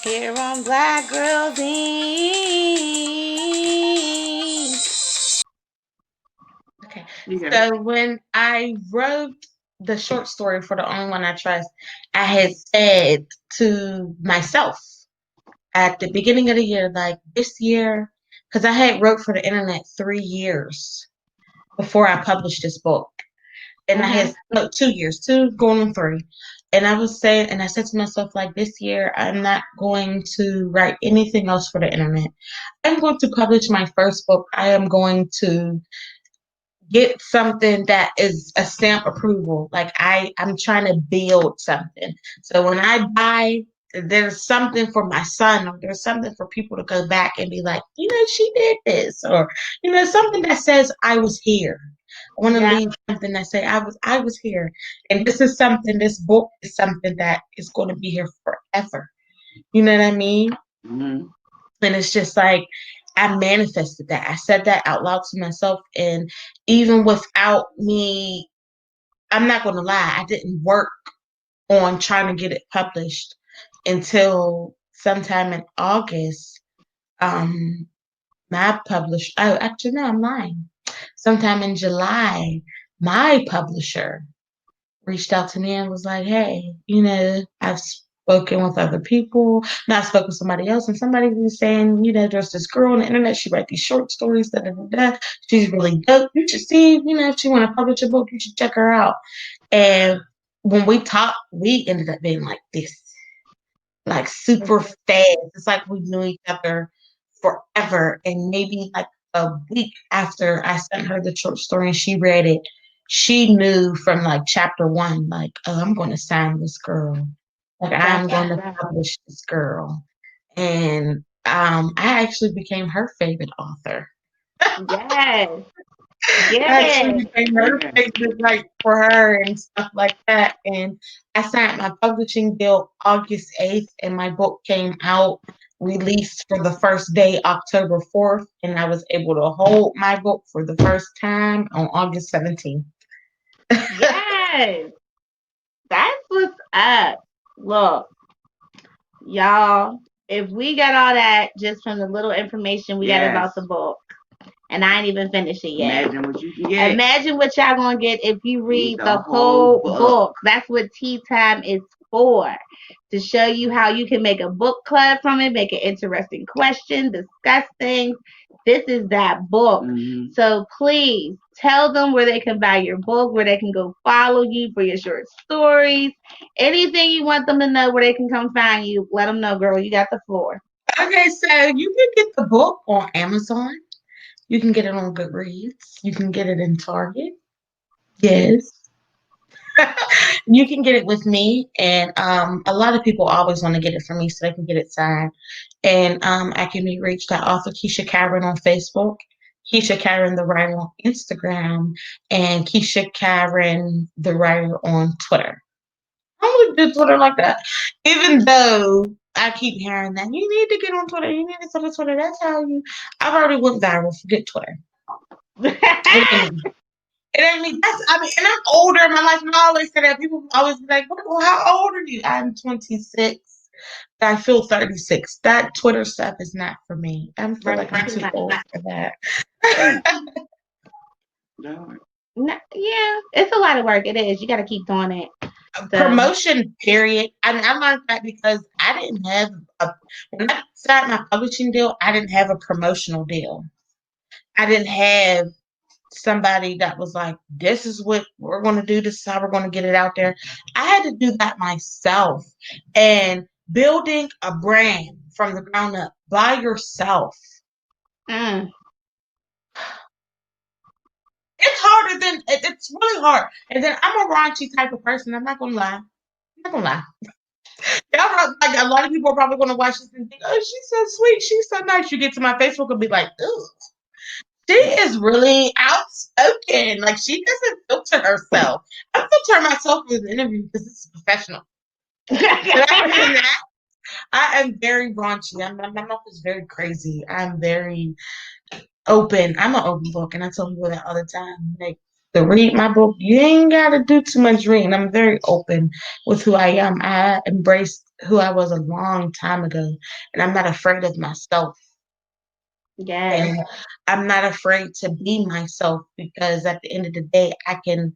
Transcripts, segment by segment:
Here on Black Girls Inc. Okay. So when I wrote the short story for The Only One I Trust, I had said to myself at the beginning of the year, like this year, because I had wrote for the internet 3 years before I published this book. And I had no 2 years, two going on three. And I was saying, and I said to myself, like this year, I'm not going to write anything else for the internet. I'm going to publish my first book. I am going to get something that is a stamp approval. Like I'm trying to build something. So when I buy, there's something for my son, or there's something for people to go back and be like, she did this, or something that says I was here. I want to leave something that say I was here, and this book is something that is going to be here forever. You know what I mean? Mm-hmm. And it's just like I manifested that. I said that out loud to myself, and even without me, I'm not going to lie, I didn't work on trying to get it published until sometime in August. My published. Oh, actually, no, I'm lying. Sometime in July, my publisher reached out to me and was like, "Hey, I've spoken with other people. Now I spoke with somebody else, and somebody was saying, there's this girl on the internet. She writes these short stories. Da da da da. She's really dope. You should see, if she want to publish a book, you should check her out." And when we talked, we ended up being like this, like super fast. It's like we knew each other forever. And maybe like a week after I sent her the short story and she read it, she knew from like chapter one, like, oh, I'm going to sign this girl. Like I'm going to publish this girl. And I actually became her favorite author. Yes. I actually became her favorite, like for her and stuff like that. And I signed my publishing deal August 8th, and my book came out released for the first day, October 4th, and I was able to hold my book for the first time on August 17th. Yes. That's what's up. Look, y'all, if we got all that just from the little information we got about the book, and I ain't even finished it yet. Imagine what you can get. Imagine what y'all gonna get if you read the whole book. That's what tea time is for. To show you how you can make a book club from it, make an interesting question, discuss things. This is that book. Mhm. So please tell them where they can buy your book, where they can go follow you for your short stories, anything you want them to know, where they can come find you. Let them know, girl. You got the floor. Okay, so you can get the book on Amazon. You can get it on Goodreads. You can get it in Target. Yes. You can get it with me, and a lot of people always want to get it from me so they can get it signed. And I can be reached at author Keisha Khi'Ryn on Facebook, Keisha Khi'Ryn the writer on Instagram, and Keisha Khi'Ryn the writer on Twitter. I would do Twitter like that, even though I keep hearing that you need to get on Twitter. You need to get on Twitter. That's how you. I've already went viral. Forget Twitter. It ain't me. And I'm older in my life, and I always say that. People always be like, well, how old are you? I'm 26. I feel 36. That Twitter stuff is not for me. I feel like I'm too old for that. No, yeah, it's a lot of work. It is. You got to keep doing it. Promotion, period. I learned that because I didn't have when I started my publishing deal, I didn't have a promotional deal. I didn't have somebody that was like, this is what we're going to do. This is how we're going to get it out there. I had to do that myself. And building a brand from the ground up by yourself. Mm. It's harder than, it's really hard. And then I'm a raunchy type of person. I'm not going to lie. Like, a lot of people are probably going to watch this and think, oh, she's so sweet. She's so nice. You get to my Facebook and be like, ooh. She is really outspoken. Like, she doesn't filter herself. I filter myself for the interview because this is professional. I am very raunchy. My mouth is very crazy. I'm very open. I'm an open book, and I tell people that all the time. Like, to read my book, you ain't got to do too much reading. I'm very open with who I am. I embrace who I was a long time ago, and I'm not afraid of myself. Yes. And I'm not afraid to be myself because at the end of the day, I can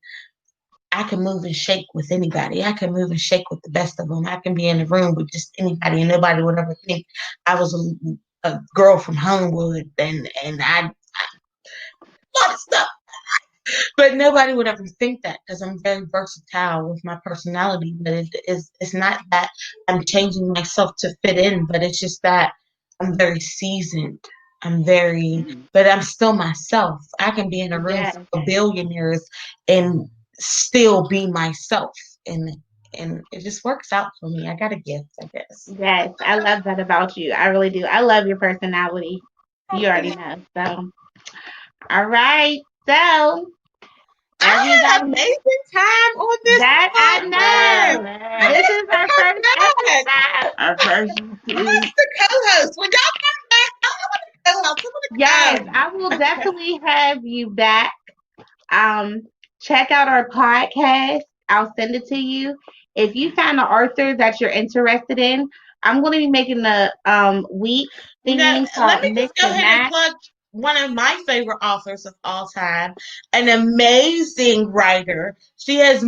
move and shake with anybody. I can move and shake with the best of them. I can be in the room with just anybody, and nobody would ever think I was a girl from Homewood, and I lot of stuff. But nobody would ever think that because I'm very versatile with my personality. But it's not that I'm changing myself to fit in, but it's just that I'm very seasoned. But I'm still myself. I can be in a room Yes. full of billionaires and still be myself. And and it just works out for me. I got a gift, I guess. Yes. I love that about you. I really do. I love your personality. You already know. So, all right. So, I had an everybody, amazing time on this that I podcast. know. I This didn't is even our come first back. episode. Our first Who's the co-host? When y'all come back, I want to co-host. I Yes, want I will to come. definitely have you back. Um, check out our podcast. I'll send it to you. If you find an author that you're interested in, I'm going to be making a week Now, thingy let called me Mix just go and ahead and Match. plug one of my favorite authors of all time, an amazing writer. She has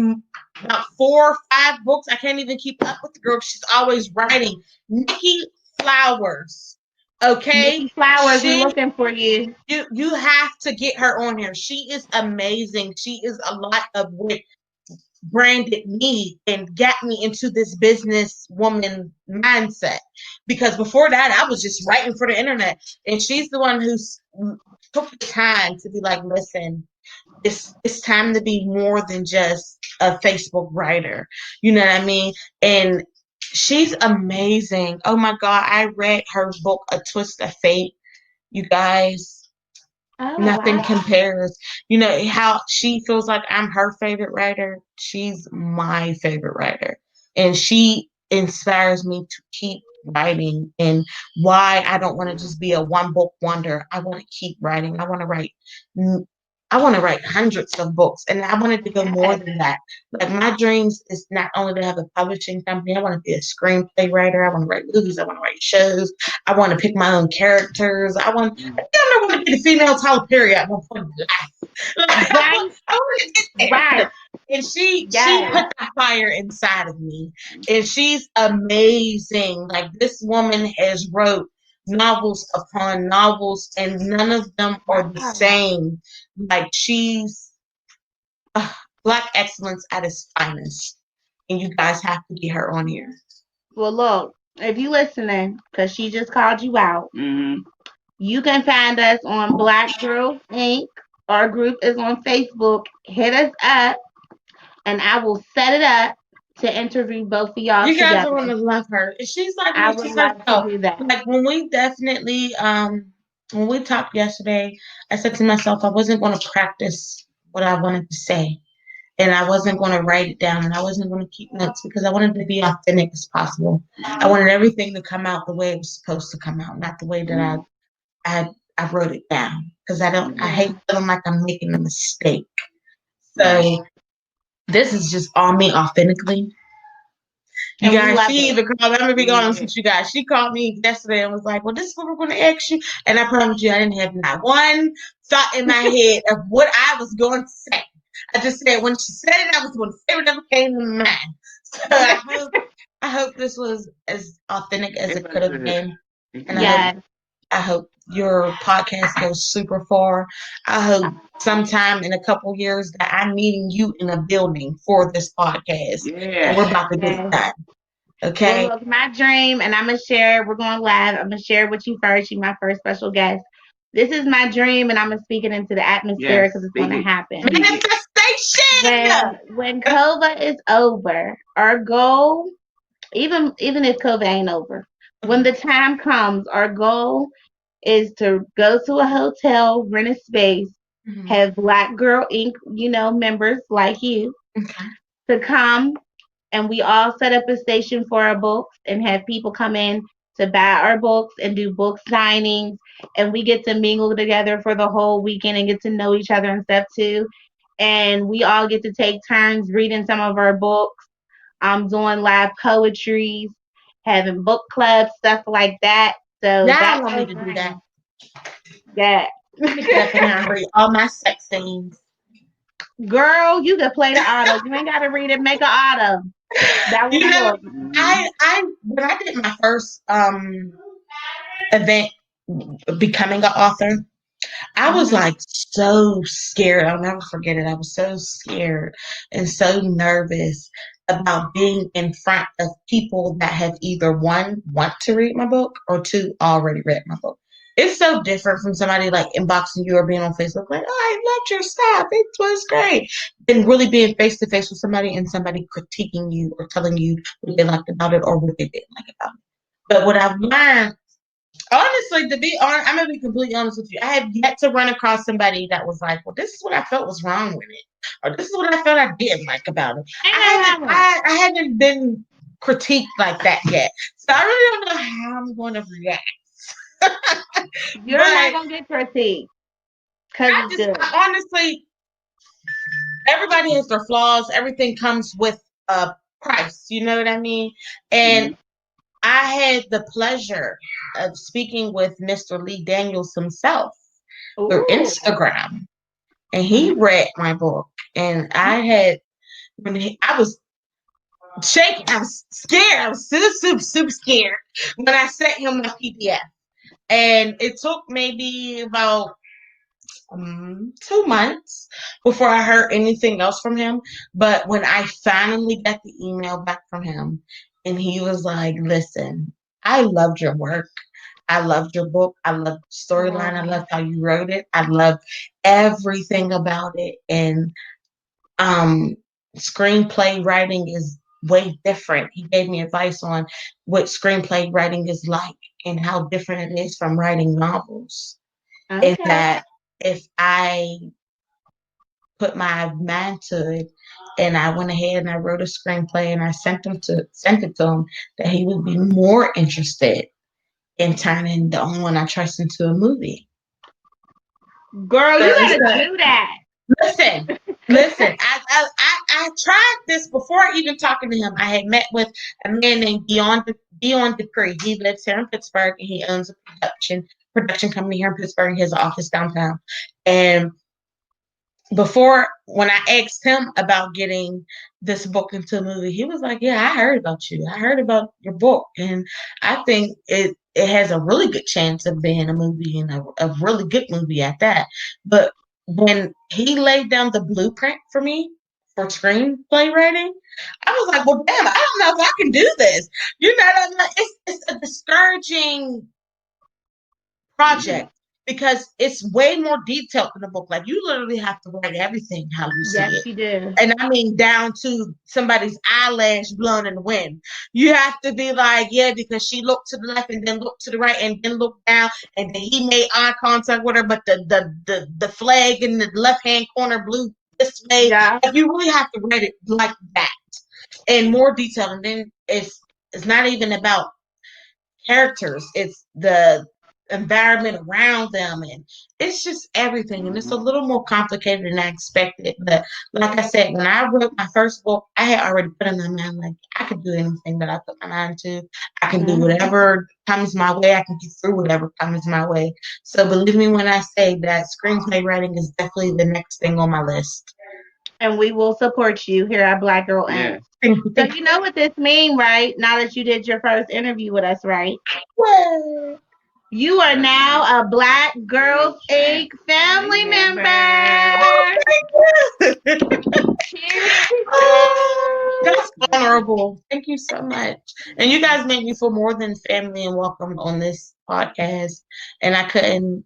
about 4 or 5 books. I can't even keep up with the girl. She's always writing. Nikki Flowers. Okay, Nikki Flowers, we're she looking for you. you have to get her on here. She is amazing. She is a lot of what branded me and got me into this business woman mindset. Because before that, I was just writing for the internet. And she's the one who took the time to be like, listen, it's time to be more than just a Facebook writer. You know what I mean? And she's amazing. Oh my God, I read her book, A Twist of Fate. You guys, Oh, nothing wow. compares. You know how she feels like I'm her favorite writer? She's my favorite writer. And she inspires me to keep writing and why I don't want to just be a one book wonder. I want to keep writing. I want to write hundreds of books and I wanted to go more Yes. than that. Like my dreams is not only to have a publishing company, I want to be a screenplay writer. I want to write movies. I want to write shows. I want to pick my own characters. I think I want to be the female Tyler Perry at one point in life. Like, Right, I want to get right. there. And she Yes. put that fire inside of me. And she's amazing. Like this woman has wrote novels upon novels and none of them are the Wow. same. Like she's uh, black excellence at its finest. And you guys have to get her on here. Well, look, if you listening, because she just called you out, you can find us on Black Girls Inc. Our group is on Facebook. Hit us up, and I will set it up to interview both of y'all You guys are together. gonna love her. She's like I me. would She's love to herself. do that. Like when we talked yesterday, I said to myself I wasn't gonna practice what I wanted to say. And I wasn't gonna write it down and I wasn't gonna keep notes because I wanted to be authentic as possible. I wanted everything to come out the way it was supposed to come out, not the way that I wrote it down. Because I Yeah. hate feeling like I'm making a mistake. Right. So this is just all me authentically. You And we guys, love she it. even called. I'm gonna be honest with you guys. She called me yesterday and was like, "Well, this is what we're gonna ask you." And I promise you, I didn't have not one thought in my head of what I was going to say. I just said when she said it, I was going to say whatever came to mind. So I hope this was as authentic as It it was could have good. been, and Yes. I hope your podcast goes super far. I hope sometime in a couple years that I'm meeting you in a building for this podcast, and we're Yeah. about to get it Yes. done. Well, Okay. look, my dream, and I'm gonna share. We're going live. I'm gonna share with you first. You're my first special guest. This is my dream, and I'm gonna speak it into the atmosphere Yes. because it's Speak gonna it. happen. Speak it. Manifestation. When COVID is over, our goal, even if COVID ain't over, when the time comes, our goal is to go to a hotel, rent a space, Mhm. have Black Girl Inc. Members like you Okay. to come, and we all set up a station for our books and have people come in to buy our books and do book signings, and we get to mingle together for the whole weekend and get to know each other and stuff too. And we all get to take turns reading some of our books, doing live poetry, having book clubs, stuff like that. So Now I that want me to do that. program, yeah. Get up in here and read all my sex scenes. Girl, you can play the auto. You ain't got to read it. Make an auto. That You will know, book. I when I did my first event becoming an author, I was like so scared. I'll never forget it. I was so scared and so nervous about being in front of people that have either one, want to read my book, or two, already read my book. It's so different from somebody like inboxing you or being on Facebook like, oh, I loved your stuff. It was great. Than really being face to face with somebody and somebody critiquing you or telling you what they liked about it or what they didn't like about it. But what I've learned, honestly, to be honest, I'm gonna be completely honest with you. I have yet to run across somebody that was like, "Well, this is what I felt was wrong with it," or "This is what I felt I didn't like about it." I haven't been critiqued like that yet, so I really don't know how I'm going to react. You're not gonna get critiqued because it's good. Honestly, everybody has their flaws. Everything comes with a price. You know what I mean? And I had the pleasure of speaking with Mr. Lee Daniels himself through Instagram, and he read my book. And I had I was shaking, I was scared, I was super scared when I sent him my PDF. And it took maybe about 2 months before I heard anything else from him. But when I finally got the email back from him, and he was like, "Listen, I loved your work. I loved your book. I loved the storyline. I loved how you wrote it. I loved everything about it. And screenplay writing is way different." He gave me advice on what screenplay writing is like and how different it is from writing novels. Is that if I put my mind to it and I went ahead and I wrote a screenplay and I sent it to him, that he would be more interested in turning The Only One I Trust into a movie. Girl, you gotta do that. Listen. I tried this before even talking to him. I had met with a man named Dion Dupree. He lives here in Pittsburgh and he owns a production company here in Pittsburgh. He has an office downtown. And when I asked him about getting this book into a movie, he was like, "Yeah, I heard about you. I heard about your book, and I think it has a really good chance of being a movie, and a really good movie at that." But when he laid down the blueprint for me for screenplay writing, I was like, "Well, damn, I don't know if I can do this." You know, it's a discouraging project because it's way more detailed in the book. Like, you literally have to write everything how you see it. Yes, you do. And I mean, down to somebody's eyelash blown in the wind. You have to be like, yeah, because she looked to the left and then looked to the right and then looked down and then he made eye contact with her, but the flag in the left hand corner blew this way. Yeah. Like, you really have to write it like that in more detail. And then it's not even about characters, it's the environment around them, and it's just everything, and it's a little more complicated than I expected. But like I said, when I wrote my first book, I had already put in my mind, like, I could do anything that I put my mind to. I can do whatever comes my way. I can get through whatever comes my way. So believe me when I say that screenplay writing is definitely the next thing on my list. And we will support you here at Black Girl Inc. So you know what this means, right? Now that you did your first interview with us, right? Well, you are now a Black Girls Inc. family member. Oh, that's honorable. Thank you so much. And you guys made me feel more than family and welcome on this podcast. And I couldn't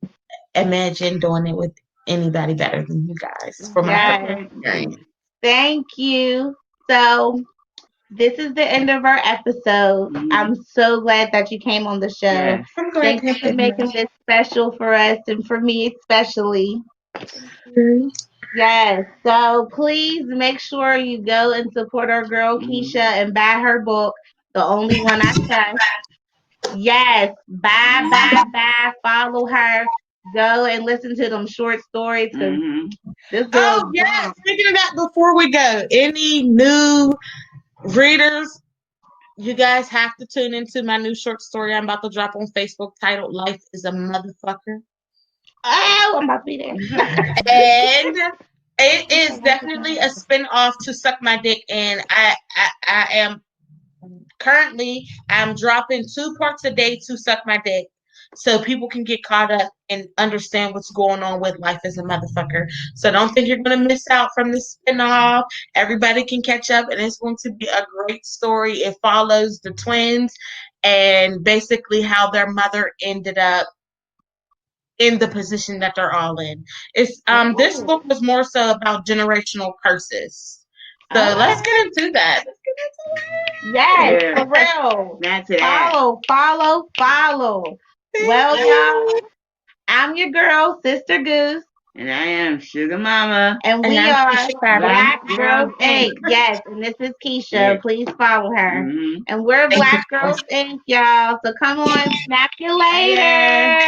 imagine doing it with anybody better than you guys for my experience. Thank you. So this is the end of our episode. I'm so glad that you came on the show. Yes. Thank you for making this special for us and for me especially. Yes. So please make sure you go and support our girl Keisha and buy her book, The Only One I Trust. Yes. Buy. Follow her. Go and listen to them short stories. This girl. Oh, yes. Speaking of that, before we go, any new readers, You guys have to tune into my new short story I'm about to drop on Facebook titled Life is a Motherfucker. Oh, I'm about to be there. And it is definitely a spin-off to Suck My Dick. And I am currently I'm dropping 2 parts a day to Suck My Dick. So people can get caught up and understand what's going on with Life as a Motherfucker. So don't think you're gonna miss out from this spinoff. Everybody can catch up and it's going to be a great story. It follows the twins and basically how their mother ended up in the position that they're all in. It's This Ooh. book was more so about generational curses. So let's Okay. get into that. Yes, for real. That's it. Follow. Well, y'all, I'm your girl, Sister Goose. And I am Sugar Mama. And we I'm are Keisha Khi'Ryn. Black Girls Inc. Yes, and this is Keisha. Yeah. Please follow her. Mm-hmm. And we're Thank you. Black Girls Inc., y'all. So come on, snap you later.